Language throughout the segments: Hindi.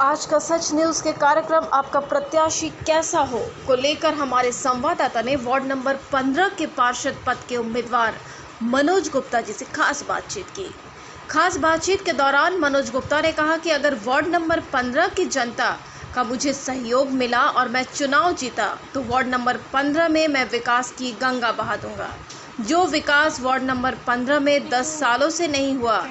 आज का सच न्यूज़ के कार्यक्रम आपका प्रत्याशी कैसा हो को लेकर हमारे संवाददाता ने वार्ड नंबर 15 के पार्षद पद के उम्मीदवार मनोज गुप्ता जी से खास बातचीत की। खास बातचीत के दौरान मनोज गुप्ता ने कहा कि अगर वार्ड नंबर 15 की जनता का मुझे सहयोग मिला और मैं चुनाव जीता तो वार्ड नंबर 15 में मैं विकास की गंगा बहा दूंगा। जो विकास वार्ड नंबर 15 में 10 सालों से नहीं हुआ,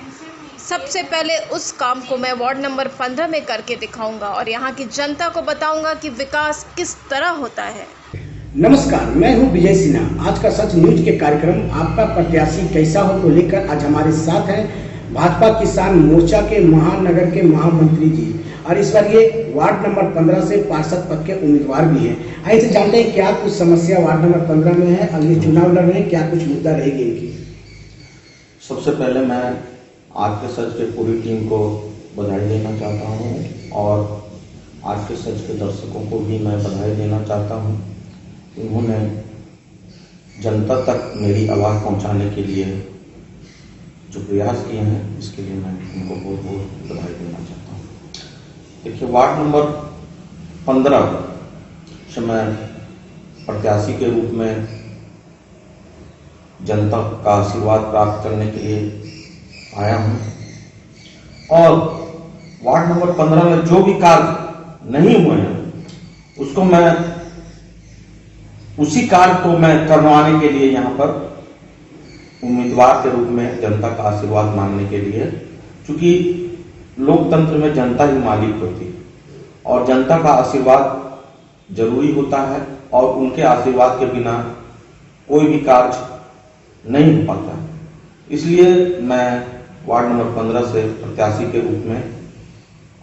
सबसे पहले उस काम को मैं वार्ड नंबर 15 में करके दिखाऊंगा और यहाँ की जनता को बताऊंगा कि विकास किस तरह होता है। नमस्कार, मैं हूं विजय सिन्हा। आज का सच न्यूज के कार्यक्रम आपका प्रत्याशी कैसा हो को लेकर आज हमारे साथ हैं भाजपा किसान मोर्चा के महानगर के महामंत्री जी और इस बार ये वार्ड नंबर 15 से पार्षद पद के उम्मीदवार भी हैं। आइए जानते हैं क्या कुछ समस्या वार्ड नंबर 15 में है, अगले चुनाव लड़ रहे हैं, क्या कुछ मुद्दा रहेगी इनकी। सबसे पहले मैं आज के सच के पूरी टीम को बधाई देना चाहता हूं और आज के सच के दर्शकों को भी मैं बधाई देना चाहता हूं। उन्होंने जनता तक मेरी आवाज़ पहुंचाने के लिए जो प्रयास किए हैं, इसके लिए मैं उनको बहुत बहुत बधाई देना चाहता हूं। देखिए, वार्ड नंबर 15 से मैं प्रत्याशी के रूप में जनता का आशीर्वाद प्राप्त करने के लिए आया हूं और वार्ड नंबर 15 में जो भी कार्य नहीं हुए हैं उसको मैं उसी कार्य को मैं करवाने के लिए यहाँ पर उम्मीदवार के रूप में जनता का आशीर्वाद मांगने के लिए, क्योंकि लोकतंत्र में जनता ही मालिक होती है और जनता का आशीर्वाद जरूरी होता है और उनके आशीर्वाद के बिना कोई भी कार्य नहीं हो पाता। इसलिए मैं वार्ड नंबर 15 से प्रत्याशी के रूप में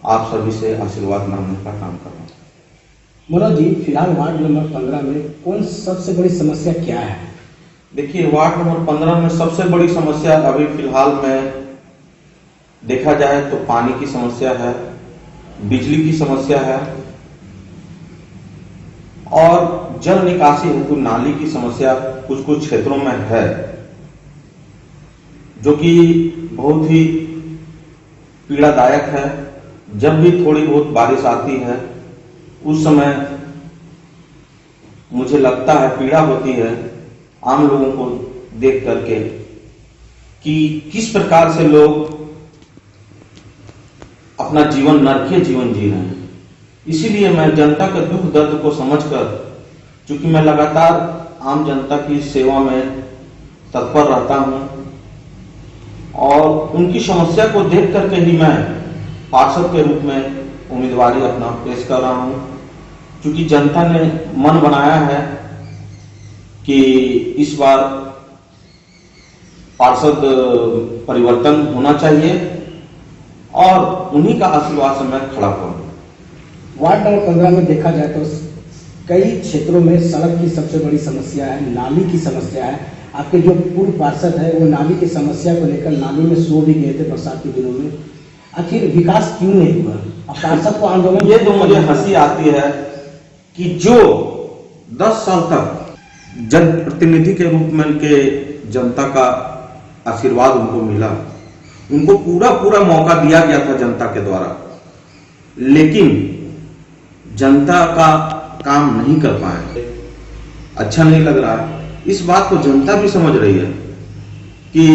आप सभी से आशीर्वाद मांगने का काम कर रहा हूँ। मनोज जी, फिलहाल वार्ड नंबर 15 में कौन सबसे बड़ी समस्या क्या है? देखिए, वार्ड नंबर 15 में सबसे बड़ी समस्या अभी फिलहाल में देखा जाए तो पानी की समस्या है, बिजली की समस्या है और जल निकासी हेतु नाली की समस्या कुछ कुछ क्षेत्रों में है, जो कि बहुत ही पीड़ादायक है। जब भी थोड़ी बहुत बारिश आती है उस समय मुझे लगता है, पीड़ा होती है आम लोगों को देख करके कि किस प्रकार से लोग अपना जीवन नरकीय जीवन जी रहे हैं। इसीलिए मैं जनता के दुख दर्द को समझकर, चूंकि मैं लगातार आम जनता की सेवा में तत्पर रहता हूं और उनकी समस्या को देख करके ही मैं पार्षद के रूप में उम्मीदवारी अपना पेश कर रहा हूं, क्योंकि जनता ने मन बनाया है कि इस बार पार्षद परिवर्तन होना चाहिए और उन्हीं का आशीर्वाद से मैं खड़ा करूं। वार्ड नंबर 15 में देखा जाए तो कई क्षेत्रों में सड़क की सबसे बड़ी समस्या है, नाली की समस्या है। आपके जो पूर्व पार्षद है वो नाली की समस्या को लेकर नाली में सो भी गए थे बरसात के दिनों में। आखिर विकास क्यों नहीं हुआ? अब पार्षद को आंदोलन, ये तो मुझे हंसी आती है कि जो 10 साल तक जनप्रतिनिधि के रूप में उनके जनता का आशीर्वाद उनको मिला, उनको पूरा मौका दिया गया था जनता के द्वारा, लेकिन जनता का काम नहीं कर पाए। अच्छा नहीं लग रहा है। इस बात को जनता भी समझ रही है कि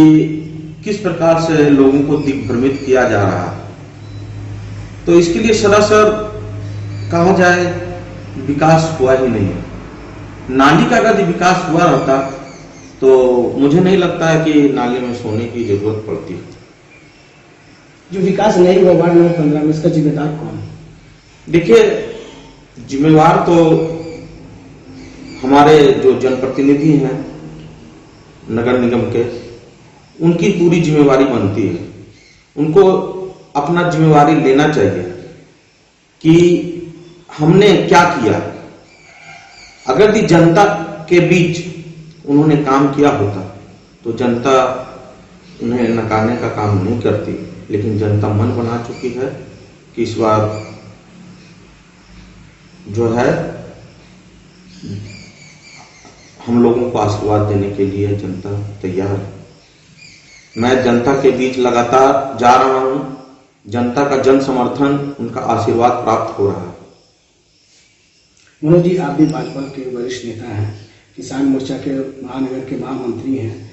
किस प्रकार से लोगों को दिग्भ्रमित किया जा रहा है। तो इसके लिए सरासर कहा जाए विकास हुआ ही नहीं है। नाली का अगर विकास हुआ रहता तो मुझे नहीं लगता है कि नाली में सोने की जरूरत पड़ती। जो विकास नहीं हुआ वार्ड नंबर 15 में, इसका जिम्मेदार कौन? देखिए, जिम्मेवार तो हमारे जो जनप्रतिनिधि हैं नगर निगम के, उनकी पूरी जिम्मेवारी बनती है। उनको अपना जिम्मेवारी लेना चाहिए कि हमने क्या किया। अगर भी जनता के बीच उन्होंने काम किया होता तो जनता उन्हें नकारने का काम नहीं करती, लेकिन जनता मन बना चुकी है कि इस बार जो है हम लोगों को आशीर्वाद देने के लिए जनता तैयार है। मैं जनता के बीच लगातार जा रहा हूं जनता का जन समर्थन, उनका आशीर्वाद प्राप्त हो रहा है। मनोज जी, आप भी भाजपा के वरिष्ठ नेता हैं, किसान मोर्चा के महानगर के महामंत्री हैं।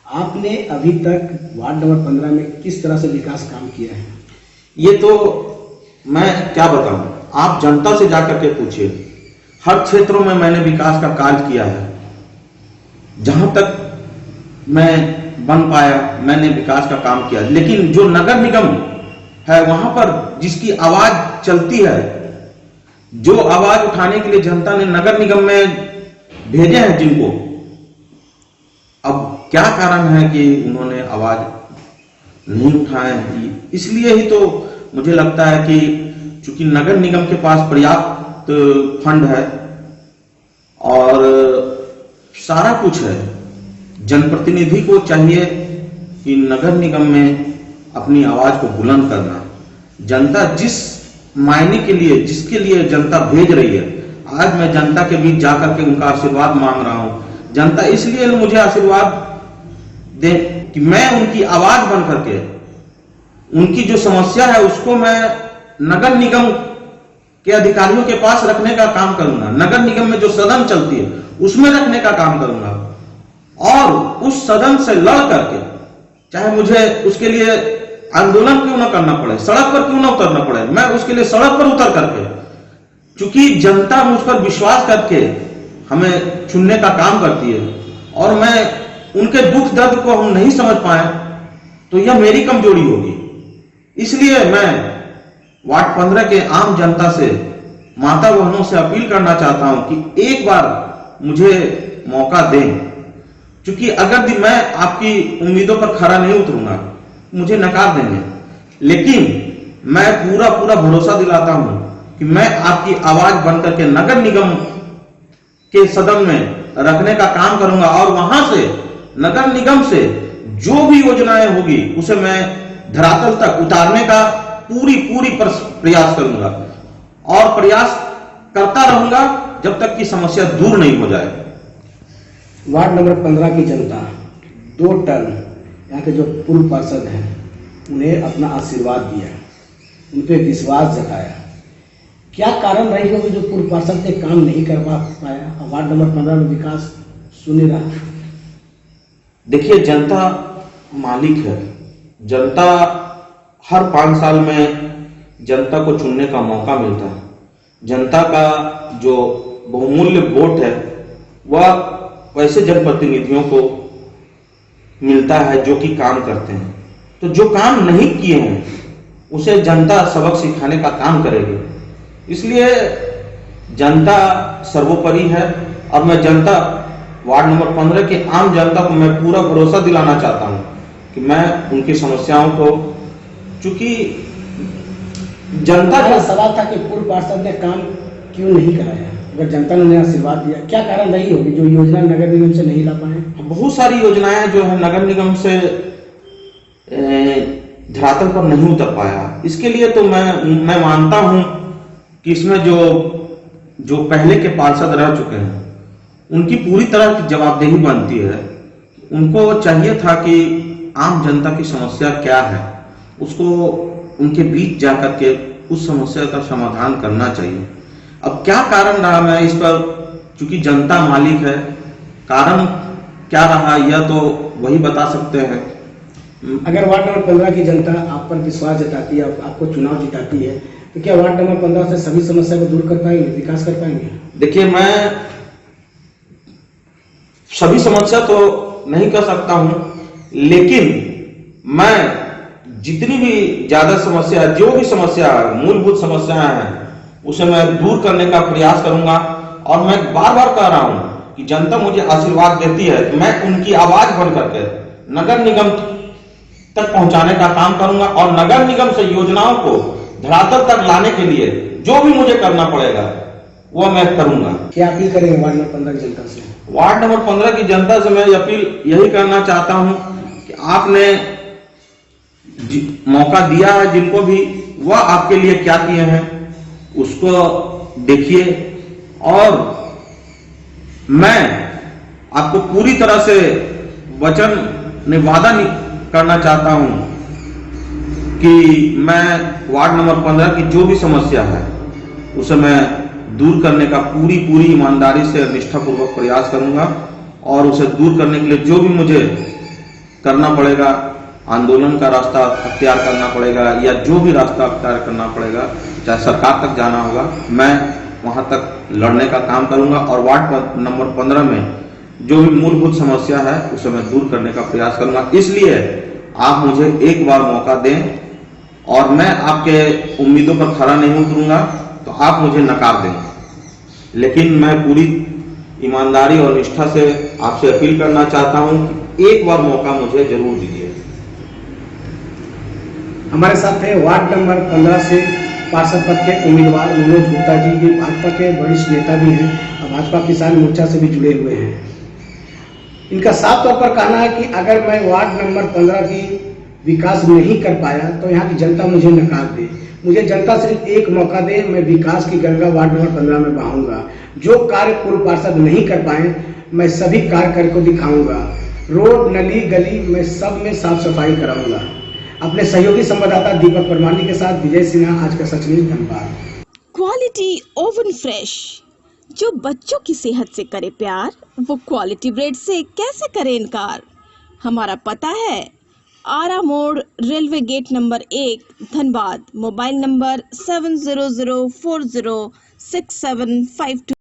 आपने अभी तक वार्ड नंबर 15 में किस तरह से विकास काम किया है? ये तो मैं क्या बताऊं, आप जनता से जाकर के पूछिए। हर क्षेत्रों में मैंने विकास का कार्य किया है। जहां तक मैं बन पाया मैंने विकास का काम किया। लेकिन जो नगर निगम है वहां पर जिसकी आवाज चलती है, जो आवाज उठाने के लिए जनता ने नगर निगम में भेजे हैं जिनको, अब क्या कारण है कि उन्होंने आवाज नहीं उठाए? इसलिए ही तो मुझे लगता है कि चूंकि नगर निगम के पास पर्याप्त फंड है और सारा कुछ है, जनप्रतिनिधि को चाहिए कि नगर निगम में अपनी आवाज को बुलंद करना। जनता जिस मायने के लिए, जिसके लिए जनता भेज रही है, आज मैं जनता के बीच जाकर के उनका आशीर्वाद मांग रहा हूं। जनता इसलिए मुझे आशीर्वाद दे कि मैं उनकी आवाज बन करके उनकी जो समस्या है उसको मैं नगर निगम के अधिकारियों के पास रखने का काम करूंगा। नगर निगम में जो सदन चलती है उसमें रखने का काम करूंगा और उस सदन से लड़ करके, चाहे मुझे उसके लिए आंदोलन क्यों ना करना पड़े, सड़क पर क्यों ना उतरना पड़े, मैं उसके लिए सड़क पर उतर करके, क्योंकि जनता मुझ पर विश्वास करके हमें चुनने का काम करती है और मैं उनके दुख दर्द को हम नहीं समझ पाए तो यह मेरी कमजोरी होगी। इसलिए मैं वार्ड 15 के आम जनता से, माता बहनों से अपील करना चाहता हूं कि एक बार मुझे मौका दें, क्योंकि अगर मैं आपकी उम्मीदों पर खरा नहीं उतरूंगा मुझे नकार देंगे। लेकिन मैं पूरा भरोसा दिलाता हूं कि मैं आपकी आवाज बनकर के नगर निगम के सदन में रखने का काम करूंगा और वहां से, नगर निगम से जो भी योजनाएं होगी उसे मैं धरातल तक उतारने का पूरी प्रयास करूंगा और प्रयास करता रहूंगा जब तक कि समस्या दूर नहीं हो जाए। वार्ड नंबर 15 की जनता 2 टर्म यहाँ के जो पूर्व पार्षद हैं उन्हें अपना आशीर्वाद दिया, उन पर विश्वास जताया। क्या कारण रही होगी जो पूर्व पार्षद ने काम नहीं कर पाया और वार्ड नंबर 15 में विकास शून्य रहा? देखिए, जनता मालिक है। जनता हर 5 साल में जनता को चुनने का मौका मिलता है। जनता का जो बहुमूल्य वोट है वह वैसे जनप्रतिनिधियों को मिलता है जो कि काम करते हैं। तो जो काम नहीं किए हैं उसे जनता सबक सिखाने का काम करेगी। इसलिए जनता सर्वोपरि है और मैं जनता, वार्ड नंबर 15 के आम जनता को मैं पूरा भरोसा दिलाना चाहता हूं कि मैं उनकी समस्याओं को, चूंकि जनता का सवाल था कि पूर्व पार्षद ने काम क्यों नहीं कराया, अगर जनता ने उन्हें आशीर्वाद दिया, क्या कारण रही होगी जो योजना नगर निगम से नहीं ला पाए? बहुत सारी योजनाएं जो है नगर निगम से धरातल पर नहीं उतर पाया। इसके लिए तो मैं मानता हूं कि इसमें जो पहले के पार्षद रह चुके हैं उनकी पूरी तरह की जवाबदेही बनती है। उनको चाहिए था कि आम जनता की समस्या क्या है उसको उनके बीच जाकर के उस समस्या का समाधान करना चाहिए। अब क्या कारण रहा, मैं इस पर, चूंकि जनता मालिक है, कारण क्या रहा यह तो वही बता सकते हैं। अगर वार्ड नंबर 15 की जनता आप पर विश्वास जताती है, आपको चुनाव जिताती है, तो क्या वार्ड नंबर 15 से सभी समस्या को दूर कर पाएंगे, विकास कर पाएंगे? देखिए, मैं सभी समस्या तो नहीं कर सकता हूं, लेकिन मैं जितनी भी ज्यादा समस्या, जो भी समस्या है, मूलभूत समस्याएं हैं, उसे मैं दूर करने का प्रयास करूंगा। और मैं बार बार कह रहा हूं कि जनता मुझे आशीर्वाद देती है कि मैं उनकी आवाज बन करके नगर निगम तक पहुंचाने का काम करूंगा और नगर निगम से योजनाओं को धरातल तक लाने के लिए जो भी मुझे करना पड़ेगा वह मैं करूंगा। क्या अपील करेंगे वार्ड नंबर 15 की जनता से? वार्ड नंबर 15 की जनता से मैं अपील यही करना चाहता हूं कि आपने मौका दिया है जिनको भी, वह आपके लिए क्या किए हैं उसको देखिए और मैं आपको पूरी तरह से वचन वादा करना चाहता हूं कि मैं वार्ड नंबर 15 की जो भी समस्या है उसे मैं दूर करने का पूरी ईमानदारी से निष्ठापूर्वक प्रयास करूंगा और उसे दूर करने के लिए जो भी मुझे करना पड़ेगा, आंदोलन का रास्ता अख्तियार करना पड़ेगा या जो भी रास्ता अख्तियार करना पड़ेगा, चाहे सरकार तक जाना होगा, मैं वहां तक लड़ने का काम करूंगा और वार्ड नंबर 15 में जो भी मूलभूत समस्या है उसे मैं दूर करने का प्रयास करूंगा। इसलिए आप मुझे एक बार मौका दें और मैं आपके उम्मीदों पर खरा नहीं उतरूंगा तो आप मुझे नकार दें, लेकिन मैं पूरी ईमानदारी और निष्ठा से आपसे अपील करना चाहता हूं कि एक बार मौका मुझे जरूर दीजिए। हमारे साथ है वार्ड नंबर 15 से पार्षद पद के उम्मीदवार मनोज गुप्ता जी, ये भाजपा के वरिष्ठ नेता भी हैं और भाजपा किसान मोर्चा से भी जुड़े हुए हैं। इनका साफ तौर पर कहना है कि अगर मैं वार्ड नंबर 15 की विकास नहीं कर पाया तो यहाँ की जनता मुझे नकार दे। मुझे जनता सिर्फ एक मौका दे, मैं विकास की गंगा वार्ड नंबर 15 में बहाऊंगा। जो कार्य पूर्व पार्षद नहीं कर पाए मैं सभी कार्य करके दिखाऊंगा। रोड, नली, गली मैं सब में साफ सफाई कराऊंगा। अपने सहयोगी संवाददाता दीपक परमानी के साथ विजय सिन्हा, आज का सच news, Dhanbad. Quality oven fresh, जो बच्चों की सेहत से करे प्यार, वो क्वालिटी ब्रेड से कैसे करे इनकार। हमारा पता है Ara More, railway gate number 1, Dhanbad. Mobile number 7004067552।